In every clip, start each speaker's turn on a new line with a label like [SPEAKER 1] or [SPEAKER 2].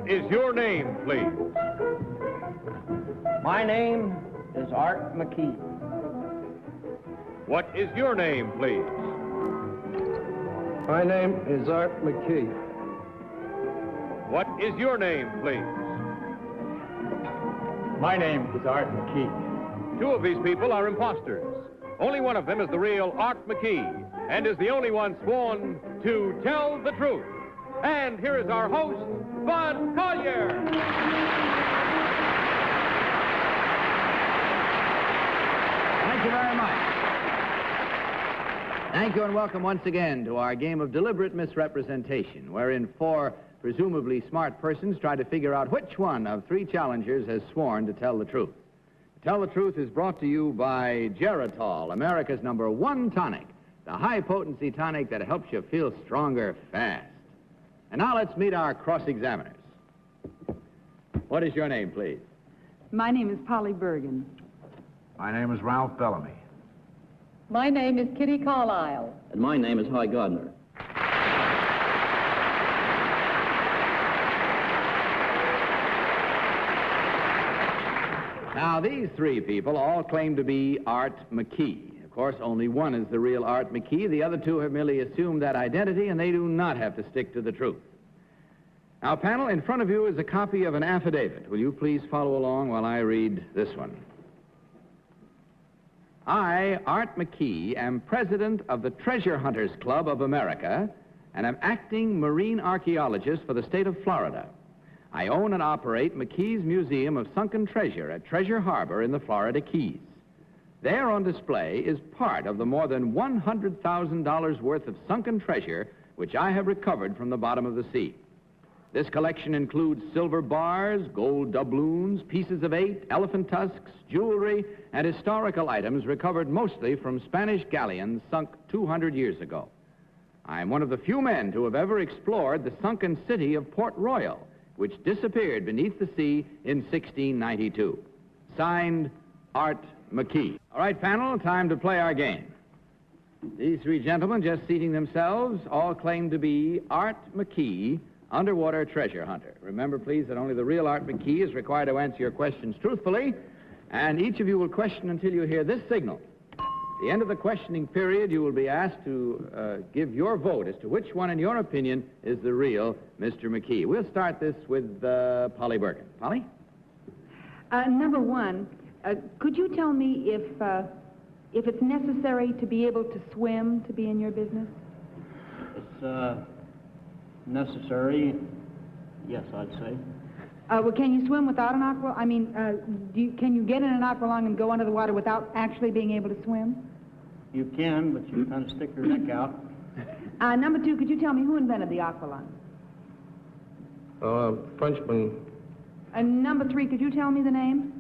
[SPEAKER 1] What is your name, please?
[SPEAKER 2] My name is Art McKee.
[SPEAKER 1] What is your name, please?
[SPEAKER 3] My name is Art McKee.
[SPEAKER 1] What is your name, please?
[SPEAKER 4] My name is Art McKee.
[SPEAKER 1] Two of these people are imposters. Only one of them is the real Art McKee, and is the only one sworn to tell the truth. And here is our host, Bud Collyer.
[SPEAKER 5] Thank you very much. Thank you and welcome once again to our game of deliberate misrepresentation, wherein four presumably smart persons try to figure out which one of three challengers has sworn to tell the truth. Tell the Truth is brought to you by Geritol, America's #1 tonic, the high-potency tonic that helps you feel stronger fast. And now let's meet our cross-examiners. What is your name, please?
[SPEAKER 6] My name is Polly Bergen.
[SPEAKER 4] My name is Ralph Bellamy.
[SPEAKER 6] My name is Kitty Carlisle.
[SPEAKER 2] And my name is Hy Gardner.
[SPEAKER 5] Now, these three people all claim to be Art McKee. Of course, only one is the real Art McKee. The other two have merely assumed that identity, and they do not have to stick to the truth. Now, panel, in front of you is a copy of an affidavit. Will you please follow along while I read this one? I, Art McKee, am president of the Treasure Hunters Club of America and am acting marine archaeologist for the state of Florida. I own and operate McKee's Museum of Sunken Treasure at Treasure Harbor in the Florida Keys. There on display is part of the more than $100,000 worth of sunken treasure which I have recovered from the bottom of the sea. This collection includes silver bars, gold doubloons, pieces of 8, elephant tusks, jewelry, and historical items recovered mostly from Spanish galleons sunk 200 years ago. I am one of the few men to have ever explored the sunken city of Port Royal, which disappeared beneath the sea in 1692. Signed, Art McKee. All right, panel, time to play our game. These three gentlemen, just seating themselves, all claim to be Art McKee, underwater treasure hunter. Remember, please, that only the real Art McKee is required to answer your questions truthfully, and each of you will question until you hear this signal. At the end of the questioning period, you will be asked to give your vote as to which one, in your opinion, is the real Mr. McKee. We'll start this with Polly Bergen. Polly?
[SPEAKER 6] Number one, could you tell me if it's necessary to be able to swim to be in your business?
[SPEAKER 2] It's necessary, yes, I'd say.
[SPEAKER 6] Well, can you swim without an aqua? I mean, can you get in an aqualung and go under the water without actually being able to swim?
[SPEAKER 2] You can, but you kind of stick your neck out.
[SPEAKER 6] Number two, could you tell me who invented the aqualung?
[SPEAKER 3] Frenchman.
[SPEAKER 6] Number three, could you tell me the name?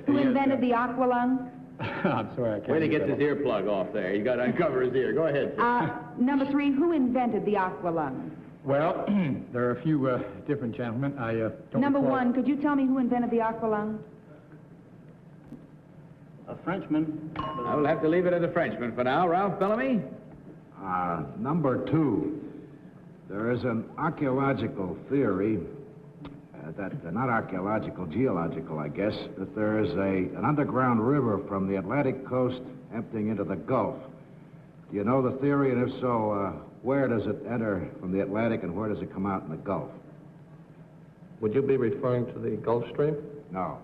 [SPEAKER 6] Who invented the aqualung?
[SPEAKER 4] I'm sorry, I can't.
[SPEAKER 5] Way to get his earplug off there. You got to uncover his ear. Go ahead, sir.
[SPEAKER 6] Number three, who invented the aqualung?
[SPEAKER 4] Well, there are a few different gentlemen. I don't
[SPEAKER 6] Number
[SPEAKER 4] recall.
[SPEAKER 6] one, could you tell me who invented the aqualung?
[SPEAKER 2] A Frenchman.
[SPEAKER 5] I will have to leave it at the Frenchman for now. Ralph Bellamy?
[SPEAKER 7] Number two, there is an archaeological theory, not archaeological, geological, I guess, that there is an underground river from the Atlantic coast emptying into the Gulf. Do you know the theory, and if so, where does it enter from the Atlantic and where does it come out in the Gulf?
[SPEAKER 3] Would you be referring to the Gulf Stream?
[SPEAKER 7] No.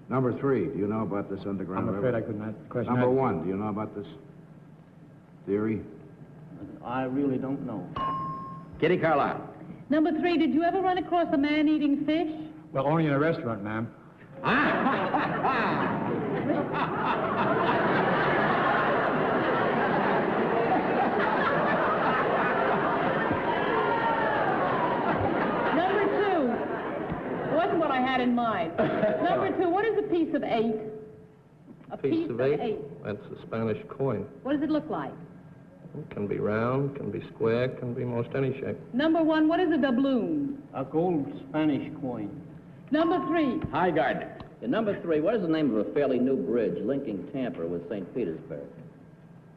[SPEAKER 7] Number three, do you know about this underground
[SPEAKER 4] I'm
[SPEAKER 7] river?
[SPEAKER 4] afraid I could not question
[SPEAKER 7] Number
[SPEAKER 4] that.
[SPEAKER 7] one, do you know about this theory?
[SPEAKER 2] I really don't know.
[SPEAKER 5] Kitty Carlisle.
[SPEAKER 6] Number three, did you ever run across a man eating fish?
[SPEAKER 4] Well, only in a restaurant, ma'am.
[SPEAKER 6] Number two, wasn't what I had in mind. Number two, what is a piece of 8? A
[SPEAKER 3] Piece of 8? That's a Spanish coin.
[SPEAKER 6] What does it look like?
[SPEAKER 3] It can be round, can be square, can be most any shape.
[SPEAKER 6] Number one, what is a doubloon?
[SPEAKER 2] A gold Spanish coin.
[SPEAKER 6] Number three,
[SPEAKER 5] Hi, Gardner.
[SPEAKER 2] And number three, what is the name of a fairly new bridge linking Tampa with St. Petersburg?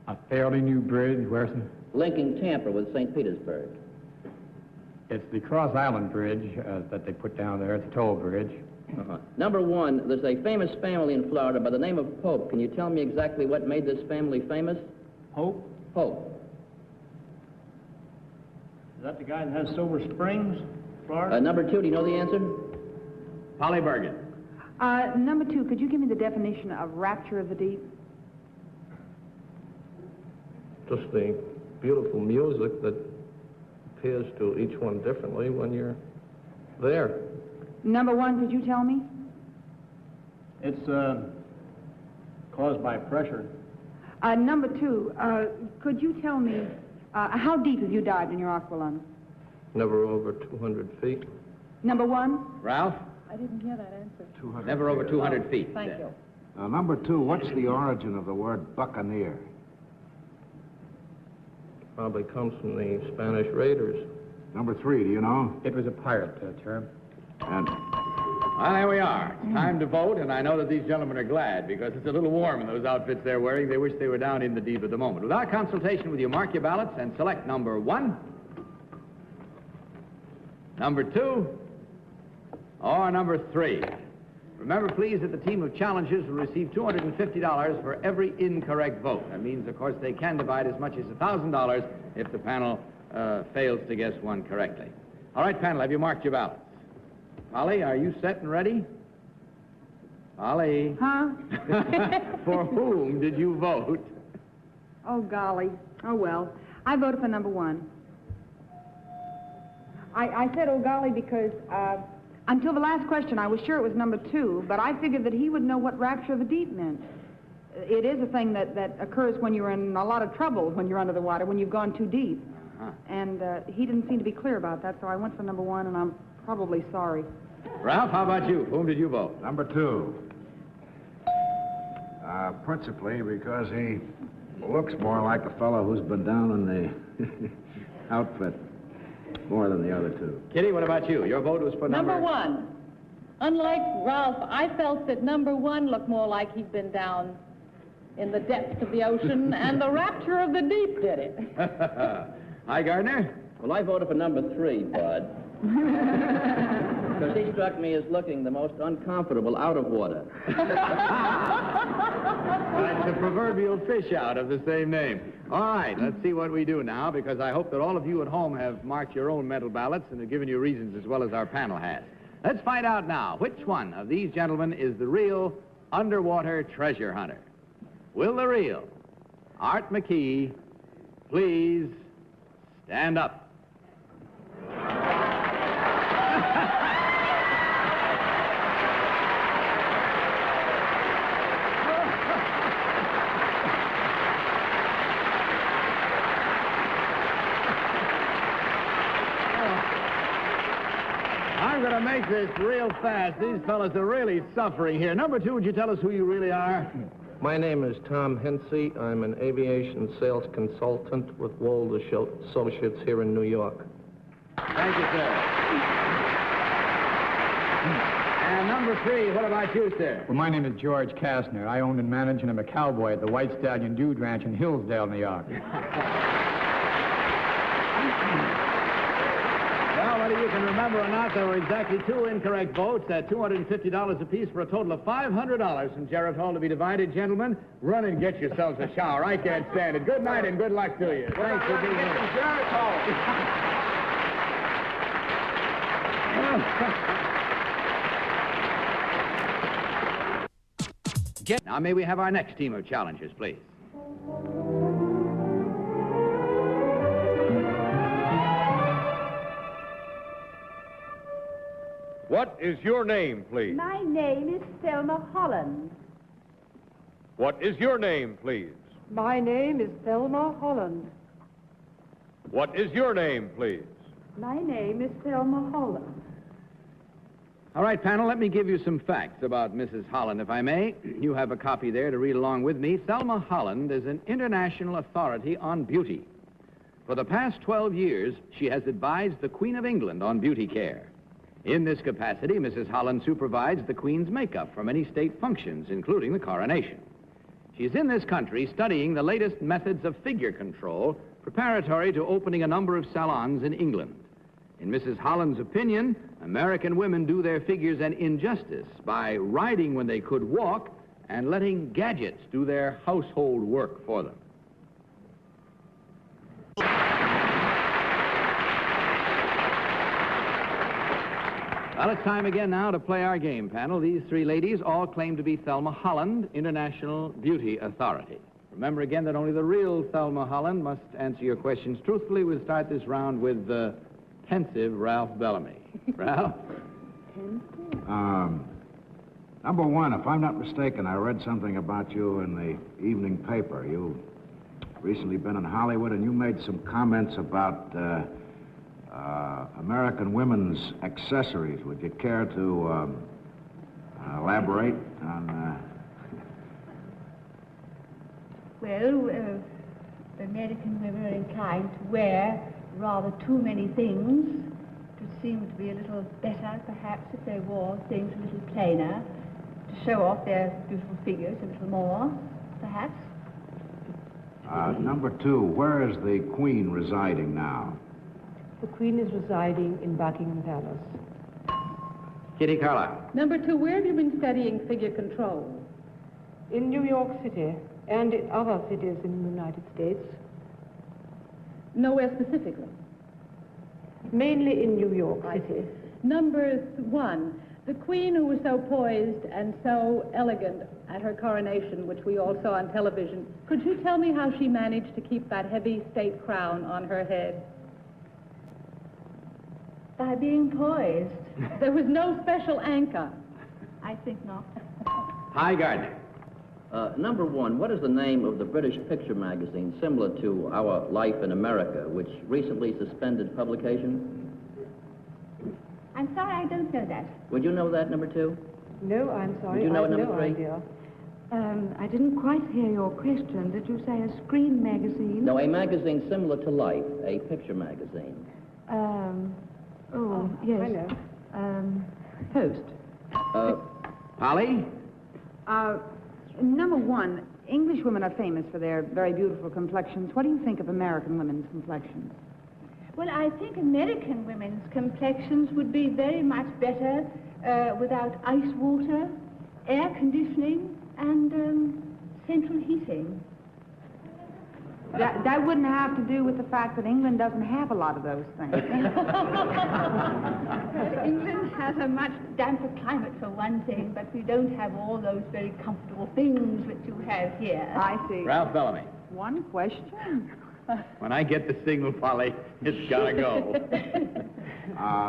[SPEAKER 4] A fairly new bridge, where's it?
[SPEAKER 2] Linking Tampa with St. Petersburg.
[SPEAKER 4] It's the Cross Island Bridge that they put down there, the toll bridge.
[SPEAKER 2] Number one, there's a famous family in Florida by the name of Pope. Can you tell me exactly what made this family famous?
[SPEAKER 8] Hope?
[SPEAKER 2] Pope.
[SPEAKER 8] Is that the guy that has Silver Springs, Florida?
[SPEAKER 2] Number two, do you know the answer?
[SPEAKER 5] Polly Bergen.
[SPEAKER 6] Number 2, could you give me the definition of rapture of the deep?
[SPEAKER 3] Just the beautiful music that appears to each one differently when you're there.
[SPEAKER 6] Number 1, could you tell me?
[SPEAKER 8] It's caused by pressure.
[SPEAKER 6] Number 2, could you tell me how deep have you dived in your aqualung?
[SPEAKER 3] Never over 200 feet.
[SPEAKER 6] Number 1?
[SPEAKER 5] Ralph?
[SPEAKER 6] I didn't hear that answer.
[SPEAKER 7] 200
[SPEAKER 5] Never over 200 feet.
[SPEAKER 6] Thank you.
[SPEAKER 7] Number 2, what's the origin of the word buccaneer?
[SPEAKER 3] Probably comes from the Spanish raiders.
[SPEAKER 7] Number 3, do you know?
[SPEAKER 4] It was a pirate term.
[SPEAKER 7] And
[SPEAKER 5] Well, there we are. It's time to vote, and I know that these gentlemen are glad because it's a little warm in those outfits they're wearing. They wish they were down in the deep at the moment. Without consultation with you, mark your ballots and select number 1, number 2, or number 3. Remember, please, that the team of challengers will receive $250 for every incorrect vote. That means, of course, they can divide as much as $1,000 if the panel fails to guess one correctly. All right, panel, have you marked your ballots? Polly, are you set and ready? Polly.
[SPEAKER 6] Huh?
[SPEAKER 5] For whom did you vote?
[SPEAKER 6] Oh, golly. Oh, well. I voted for number 1. I said, oh, golly, because until the last question, I was sure it was number 2, but I figured that he would know what rapture of the deep meant. It is a thing that occurs when you're in a lot of trouble when you're under the water, when you've gone too deep. And he didn't seem to be clear about that, so I went for number 1, and I'm probably sorry.
[SPEAKER 5] Ralph, how about you? For whom did you vote?
[SPEAKER 7] number 2. Principally because he looks more like a fellow who's been down in the outfit more than the other 2.
[SPEAKER 5] Kitty, what about you? Your vote was for
[SPEAKER 9] Number 1. Unlike Ralph, I felt that number 1 looked more like he'd been down in the depths of the ocean, and the rapture of the deep did it.
[SPEAKER 5] Hi, Gardner.
[SPEAKER 2] Well, I voted for number 3, Bud. Because he struck me as looking the most uncomfortable out of water.
[SPEAKER 5] That's the proverbial fish out of the same name. All right, let's see what we do now, because I hope that all of you at home have marked your own mental ballots and have given you reasons as well as our panel has. Let's find out now which one of these gentlemen is the real underwater treasure hunter. Will the real Art McKee please stand up? I'm going to make this real fast. These fellas are really suffering here. Number 2, would you tell us who you really are?
[SPEAKER 3] My name is Tom Hensey. I'm an aviation sales consultant with Wold Associates here in New York.
[SPEAKER 5] Thank you, sir. And number 3, what about you, sir?
[SPEAKER 4] Well, my name is George Kastner. I owned and managed and am a cowboy at the White Stallion Dude Ranch in Hillsdale, New York.
[SPEAKER 5] Well, whether you can remember or not, there were exactly 2 incorrect votes at $250 apiece for a total of $500 from Jarrett Hall to be divided. Gentlemen, run and get yourselves a shower. I can't stand it. Good night and good luck to you. Thanks for being here. Jarrett Hall. Now, may we have our next team of challengers, please?
[SPEAKER 1] What is your name, please?
[SPEAKER 10] My name is Thelma Holland.
[SPEAKER 1] What is your name, please?
[SPEAKER 10] My name is Thelma Holland.
[SPEAKER 1] What is your name, please?
[SPEAKER 10] My name is Thelma Holland.
[SPEAKER 5] All right, panel, let me give you some facts about Mrs. Holland, if I may. You have a copy there to read along with me. Thelma Holland is an international authority on beauty. For the past 12 years, she has advised the Queen of England on beauty care. In this capacity, Mrs. Holland supervises the Queen's makeup for many state functions, including the coronation. She's in this country studying the latest methods of figure control, preparatory to opening a number of salons in England. In Mrs. Holland's opinion, American women do their figures an injustice by riding when they could walk and letting gadgets do their household work for them. Well, it's time again now to play our game, panel. These three ladies all claim to be Thelma Holland, International Beauty Authority. Remember again that only the real Thelma Holland must answer your questions truthfully. We'll start this round with the pensive Ralph Bellamy. Ralph?
[SPEAKER 7] Number one, if I'm not mistaken, I read something about you in the evening paper. You've recently been in Hollywood, and you made some comments about American women's accessories. Would you care to elaborate on...
[SPEAKER 10] Well, American women are inclined to wear rather too many things. It would seem to be a little better, perhaps, if they wore things a little plainer, to show off their beautiful figures a little more, perhaps.
[SPEAKER 7] Number two, where is the Queen residing now?
[SPEAKER 10] The Queen is residing in Buckingham Palace.
[SPEAKER 5] Kitty Carlisle.
[SPEAKER 9] Number two, where have you been studying figure control?
[SPEAKER 10] In New York City and in other cities in the United States.
[SPEAKER 9] Nowhere specifically.
[SPEAKER 10] Mainly in New York City.
[SPEAKER 9] Number one, the Queen who was so poised and so elegant at her coronation, which we all saw on television, could you tell me how she managed to keep that heavy state crown on her head?
[SPEAKER 10] By being poised.
[SPEAKER 9] There was no special anchor.
[SPEAKER 10] I think not.
[SPEAKER 5] Hi, Gardner.
[SPEAKER 2] Number one, what is the name of the British picture magazine similar to Our Life in America, which recently suspended publication?
[SPEAKER 10] I'm sorry, I don't know that.
[SPEAKER 2] Would you know that, number two?
[SPEAKER 10] No, I'm sorry.
[SPEAKER 2] Would you know
[SPEAKER 10] I have
[SPEAKER 2] number
[SPEAKER 10] no
[SPEAKER 2] three?
[SPEAKER 10] idea.
[SPEAKER 6] I didn't quite hear your question. Did you say a screen magazine?
[SPEAKER 2] No, a magazine similar to Life, a picture magazine.
[SPEAKER 6] Yes.
[SPEAKER 10] I know.
[SPEAKER 6] Post.
[SPEAKER 5] Polly?
[SPEAKER 6] Number one, English women are famous for their very beautiful complexions. What do you think of American women's complexions?
[SPEAKER 10] Well, I think American women's complexions would be very much better without ice water, air conditioning, and central heating.
[SPEAKER 6] That wouldn't have to do with the fact that England doesn't have a lot of those things.
[SPEAKER 10] England has a much damper climate for one thing, but we don't have all those very comfortable things that you have here.
[SPEAKER 6] I see.
[SPEAKER 5] Ralph Bellamy.
[SPEAKER 6] One question.
[SPEAKER 5] When I get the signal, Polly, it's gotta go.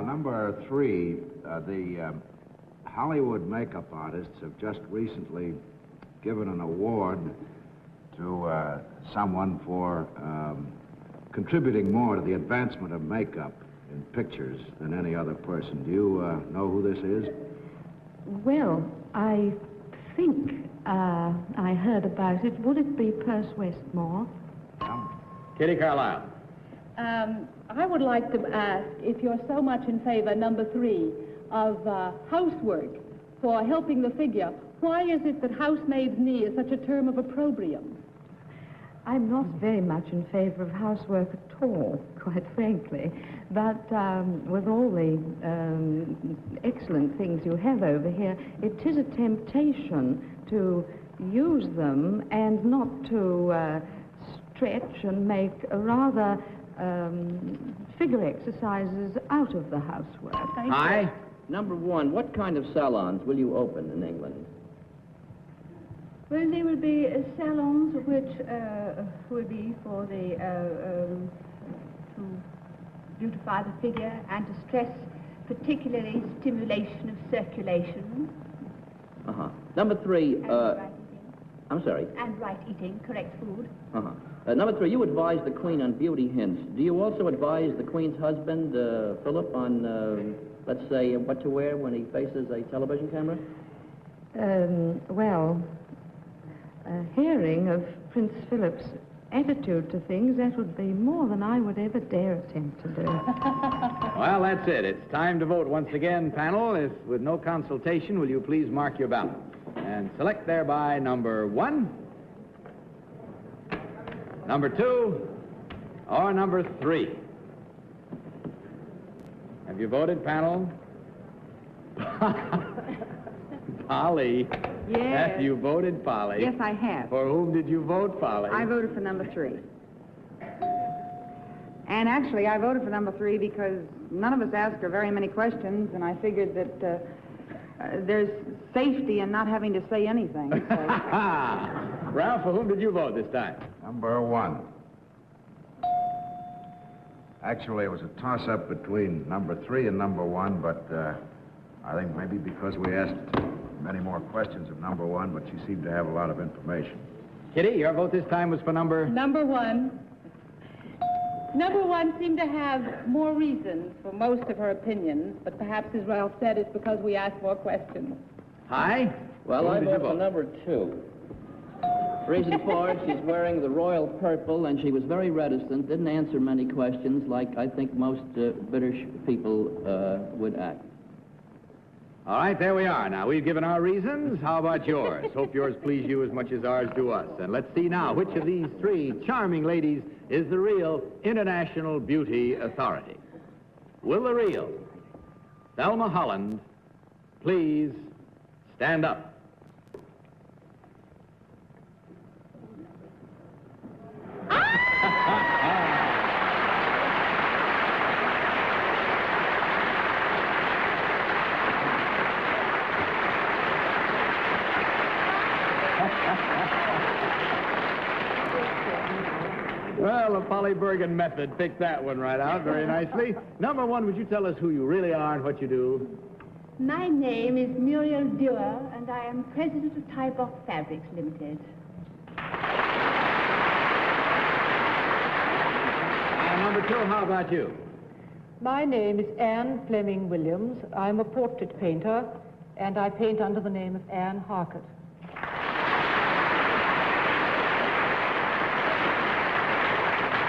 [SPEAKER 7] Number three, the Hollywood makeup artists have just recently given an award to someone for contributing more to the advancement of makeup in pictures than any other person. Do you know who this is?
[SPEAKER 10] Well, I think I heard about it. Would it be Perce Westmore?
[SPEAKER 5] Kitty Carlisle.
[SPEAKER 9] I would like to ask if you're so much in favor, number three, of housework for helping the figure. Why is it that housemaid's knee is such a term of opprobrium?
[SPEAKER 10] I'm not very much in favor of housework at all, quite frankly. But with all the excellent things you have over here, it is a temptation to use them and not to stretch and make a rather figure exercises out of the housework.
[SPEAKER 5] Hi.
[SPEAKER 2] Number one, what kind of salons will you open in England?
[SPEAKER 10] Well, there will be salons which will be for the to beautify the figure and to stress particularly stimulation of circulation.
[SPEAKER 2] Uh-huh. Number three,
[SPEAKER 10] And right eating.
[SPEAKER 2] I'm sorry.
[SPEAKER 10] And right eating, correct food.
[SPEAKER 2] Uh-huh. Number three, you advise the Queen on beauty hints. Do you also advise the Queen's husband, Philip, on, let's say, what to wear when he faces a television camera?
[SPEAKER 10] Hearing of Prince Philip's attitude to things, that would be more than I would ever dare attempt to do.
[SPEAKER 5] Well, that's it. It's time to vote once again, panel. If with no consultation, will you please mark your ballot and select thereby number one, number two, or number three. Have you voted, panel? Polly.
[SPEAKER 6] Yes.
[SPEAKER 5] Have you voted, Polly?
[SPEAKER 6] Yes, I have.
[SPEAKER 5] For whom did you vote, Polly?
[SPEAKER 6] I voted for number 3. And actually, I voted for number 3 because none of us asked her very many questions, and I figured that there's safety in not having to say anything. So.
[SPEAKER 5] Ralph, for whom did you vote this time?
[SPEAKER 7] Number 1. Actually, it was a toss-up between number 3 and number 1, but I think maybe because we asked many more questions of number 1, but she seemed to have a lot of information.
[SPEAKER 5] Kitty, your vote this time was for number...
[SPEAKER 9] Number 1. Number 1 seemed to have more reasons for most of her opinions, but perhaps, as Ralph said, it's because we asked more questions.
[SPEAKER 5] Hi?
[SPEAKER 2] Well, I
[SPEAKER 5] Whom did you
[SPEAKER 2] vote for number 2. Reason for it, she's wearing the royal purple, and she was very reticent, didn't answer many questions like I think most British people would act.
[SPEAKER 5] All right, there we are. Now, we've given our reasons. How about yours? Hope yours please you as much as ours do us. And let's see now which of these 3 charming ladies is the real International Beauty Authority. Will the real Thelma Holland please stand up? Well, the Polly Bergen method picked that one right out very nicely. Number 1, would you tell us who you really are and what you do?
[SPEAKER 11] My name is Muriel Dewar, and I am president of Tybock Fabrics Limited.
[SPEAKER 5] Number 2, how about you?
[SPEAKER 12] My name is Anne Fleming Williams. I'm a portrait painter, and I paint under the name of Anne Harkett.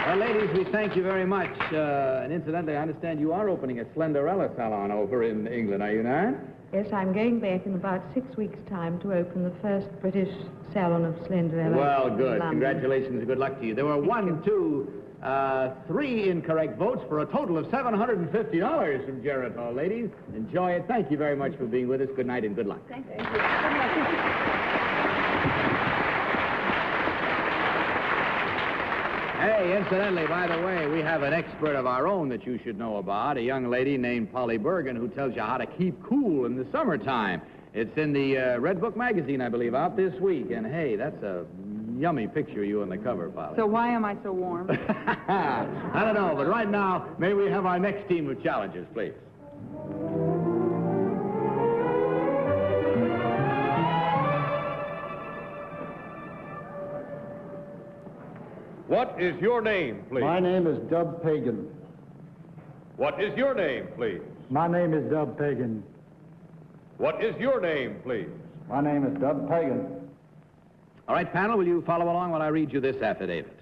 [SPEAKER 5] Well, ladies, we thank you very much. And incidentally, I understand you are opening a Slenderella salon over in England, are you not?
[SPEAKER 10] Yes, I'm going back in about 6 weeks' time to open the first British salon of Slenderella.
[SPEAKER 5] Well, good.
[SPEAKER 10] in London.
[SPEAKER 5] Congratulations and good luck to you. There were 3 incorrect votes for a total of $750 from Geritol, ladies. Enjoy it. Thank you very much for being with us. Good night and good luck.
[SPEAKER 6] Thank you.
[SPEAKER 5] Hey, incidentally, by the way, we have an expert of our own that you should know about, a young lady named Polly Bergen who tells you how to keep cool in the summertime. It's in the Red Book magazine, I believe, out this week. And, hey, that's a yummy picture of you on the cover, Polly.
[SPEAKER 6] So why am I so warm?
[SPEAKER 5] I don't know, but right now, may we have our next team of challengers, please.
[SPEAKER 1] What is your name, please?
[SPEAKER 13] My name is Dub Pagan.
[SPEAKER 1] What is your name, please?
[SPEAKER 13] My name is Dub Pagan.
[SPEAKER 1] What is your name, please?
[SPEAKER 13] My name is Dub Pagan.
[SPEAKER 5] All right, panel, will you follow along while I read you this affidavit?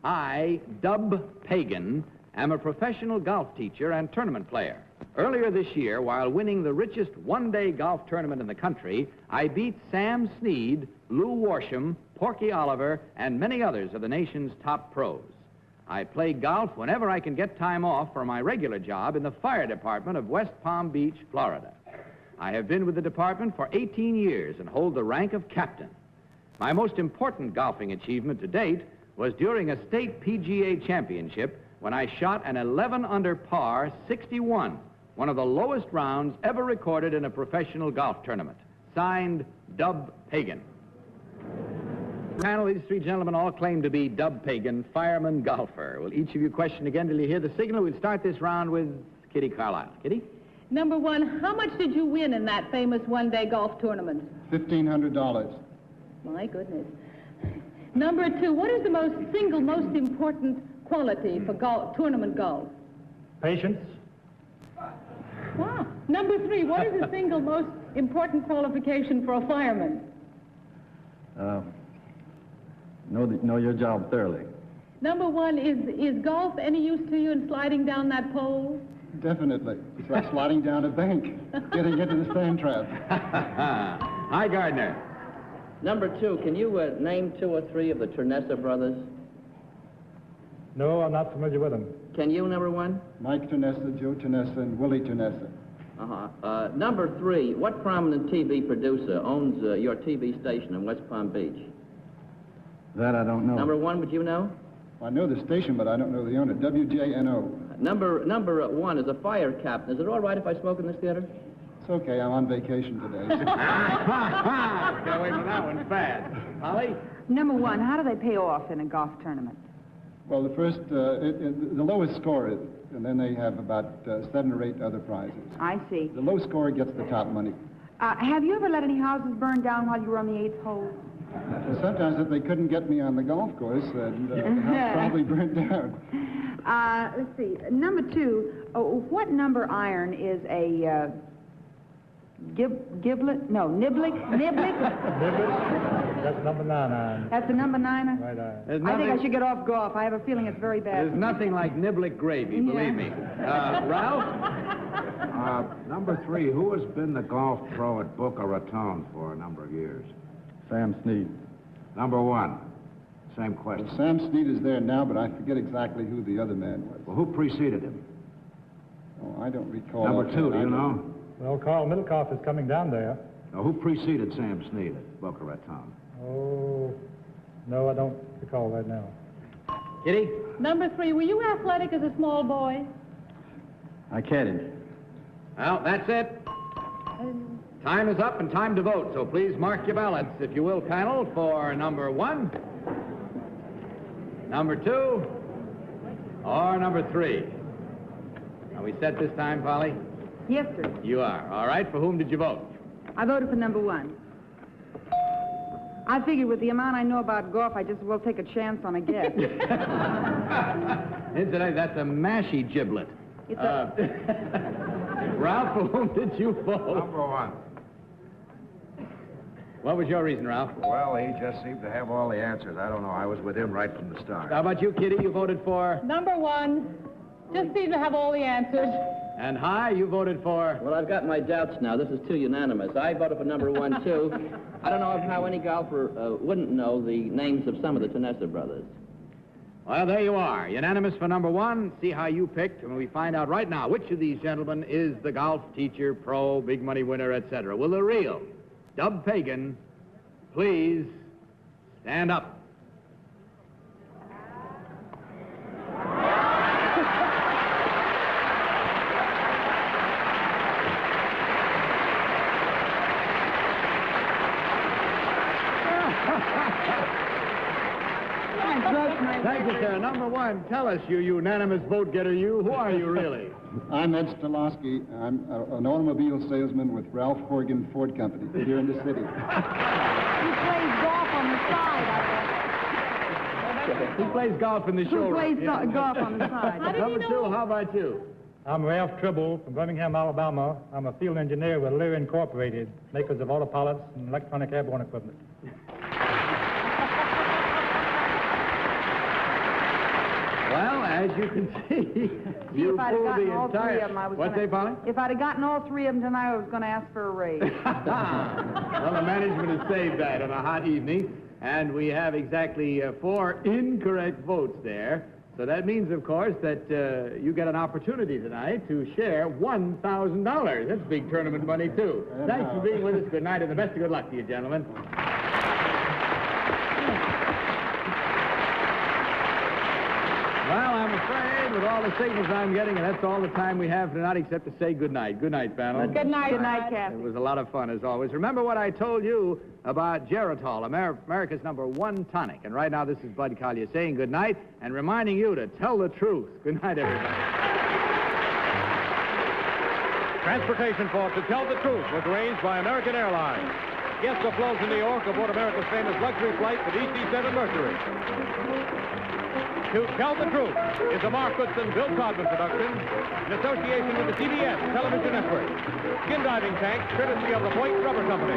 [SPEAKER 5] I, Dub Pagan, am a professional golf teacher and tournament player. Earlier this year, while winning the richest one-day golf tournament in the country, I beat Sam Snead, Lou Warsham, Porky Oliver, and many others of the nation's top pros. I play golf whenever I can get time off for my regular job in the fire department of West Palm Beach, Florida. I have been with the department for 18 years and hold the rank of captain. My most important golfing achievement to date was during a state PGA championship when I shot an 11 under par 61, one of the lowest rounds ever recorded in a professional golf tournament. Signed, Dub Pagan. Panel, these 3 gentlemen all claim to be Dub Pagan, fireman golfer. Will each of you question again till you hear the signal? We'll start this round with Kitty Carlisle. Kitty?
[SPEAKER 9] Number 1, how much did you win in that famous one-day golf tournament?
[SPEAKER 13] $1,500.
[SPEAKER 9] My goodness. Number 2, what is the most important quality for tournament golf?
[SPEAKER 13] Patience.
[SPEAKER 9] Wow. Number 3, what is the single most important qualification for a fireman?
[SPEAKER 13] Know your job thoroughly.
[SPEAKER 9] Number 1, is golf any use to you in sliding down that pole?
[SPEAKER 13] Definitely. It's like sliding down a bank, getting into the sand trap.
[SPEAKER 5] Hi, Gardner.
[SPEAKER 2] Number 2, can you name 2 or 3 of the Ternessa brothers?
[SPEAKER 13] No, I'm not familiar with them.
[SPEAKER 2] Can you, number one?
[SPEAKER 13] Mike Tunessa, Joe Tunessa, and Willie Tunessa.
[SPEAKER 2] Number three, what prominent TV producer owns your TV station in West Palm Beach?
[SPEAKER 13] That I don't know.
[SPEAKER 2] Number one, would you know?
[SPEAKER 13] I know the station, but I don't know the owner. WJNO.
[SPEAKER 2] Number one is a fire captain. Is it all right if I smoke in this theater?
[SPEAKER 13] It's okay, I'm on vacation today.
[SPEAKER 5] Get away from that one fast. Holly?
[SPEAKER 6] Number one, how do they pay off in a golf tournament?
[SPEAKER 13] Well, the first, the lowest score is, and then they have about 7 or 8 other prizes.
[SPEAKER 6] I see.
[SPEAKER 13] The low scorer gets the top money.
[SPEAKER 6] Have you ever let any houses burn down while you were on the 8th hole?
[SPEAKER 13] And sometimes if they couldn't get me on the golf course, then the house probably burned down.
[SPEAKER 6] Let's see. Number two, what number iron is a giblet? No, niblick?
[SPEAKER 13] That's number 9 iron.
[SPEAKER 6] That's a number 9?
[SPEAKER 13] Right
[SPEAKER 6] I think I should get off golf. I have a feeling it's very bad.
[SPEAKER 5] There's nothing like niblick gravy, believe me. Ralph?
[SPEAKER 7] Number 3, who has been the golf pro at Boca Raton for a number of years?
[SPEAKER 13] Sam Snead.
[SPEAKER 7] Number 1, same question.
[SPEAKER 13] Well, Sam Snead is there now, but I forget exactly who the other man was.
[SPEAKER 7] Well, who preceded him?
[SPEAKER 13] Oh, I don't recall.
[SPEAKER 7] Number 2, do you know?
[SPEAKER 13] Well, Carl Middlecoff is coming down there.
[SPEAKER 7] Now, who preceded Sam Snead at Boca Raton?
[SPEAKER 13] Oh, no, I don't recall right now.
[SPEAKER 5] Kitty?
[SPEAKER 9] Number 3, were you athletic as a small boy?
[SPEAKER 13] I caddied.
[SPEAKER 5] Well, that's it. Time is up and time to vote, so please mark your ballots, if you will, panel, for number 1, number 2, or number 3. Are we set this time, Polly?
[SPEAKER 6] Yes, sir.
[SPEAKER 5] You are. All right, for whom did you vote?
[SPEAKER 6] I voted for number 1. I figured with the amount I know about golf, I just will take a chance on a guess.
[SPEAKER 5] Incidentally, that's a mashy giblet.
[SPEAKER 6] It's
[SPEAKER 5] Ralph, for whom did you vote?
[SPEAKER 7] Number 1.
[SPEAKER 5] What was your reason, Ralph?
[SPEAKER 7] Well, he just seemed to have all the answers. I don't know. I was with him right from the start.
[SPEAKER 5] How about you, Kitty? You voted for?
[SPEAKER 9] Number 1. Just seemed to have all the answers.
[SPEAKER 5] And Hi, you voted for?
[SPEAKER 2] Well, I've got my doubts now. This is too unanimous. I voted for number 1, too. I don't know how any golfer wouldn't know the names of some of the Tunessa brothers.
[SPEAKER 5] Well, there you are. Unanimous for number 1. See how you picked, and we find out right now which of these gentlemen is the golf teacher, pro, big money winner, etc. Will the real Dub Pagan please stand up? Thank you, sir. Number 1, tell us, you unanimous vote getter, who are you really?
[SPEAKER 13] I'm Ed Stolowski. I'm an automobile salesman with Ralph Horgan Ford Company here in the city.
[SPEAKER 6] He plays golf on the side,
[SPEAKER 5] He plays golf in the show.
[SPEAKER 6] Who plays golf on the side?
[SPEAKER 5] Number 2, how about you?
[SPEAKER 13] I'm Ralph Tribble from Birmingham, Alabama. I'm a field engineer with Lear Incorporated, makers of autopilots and electronic airborne equipment.
[SPEAKER 5] Well, as you can see, you
[SPEAKER 6] if I'd
[SPEAKER 5] pulled
[SPEAKER 6] gotten
[SPEAKER 5] the
[SPEAKER 6] all 3
[SPEAKER 5] entire...
[SPEAKER 6] of them, I was
[SPEAKER 5] What's that, Polly?
[SPEAKER 6] If I'd have gotten all 3 of them tonight, I was going to ask for a raise.
[SPEAKER 5] Well, the management has saved that on a hot evening, and we have exactly 4 incorrect votes there. So that means, of course, that you get an opportunity tonight to share $1,000. That's big tournament money, too. Thanks for being with us. Good night, and the best of good luck to you, gentlemen. Well, I'm afraid with all the signals I'm getting, and that's all the time we have tonight except to say good night. Good night, panel.
[SPEAKER 9] Good night.
[SPEAKER 6] Good night, Kathy.
[SPEAKER 5] It was a lot of fun, as always. Remember what I told you about Geritol, America's #1 tonic. And right now, this is Bud Collier saying good night and reminding you to tell the truth. Good night, everybody.
[SPEAKER 1] Transportation for To Tell the Truth was arranged by American Airlines. Guests afloat to New York aboard America's famous luxury flight, the DC-7 Mercury. To Tell the Truth is a Mark Goodson, Bill Todman production in association with the CBS Television Network. Skin diving tanks courtesy of the Point Rubber Company.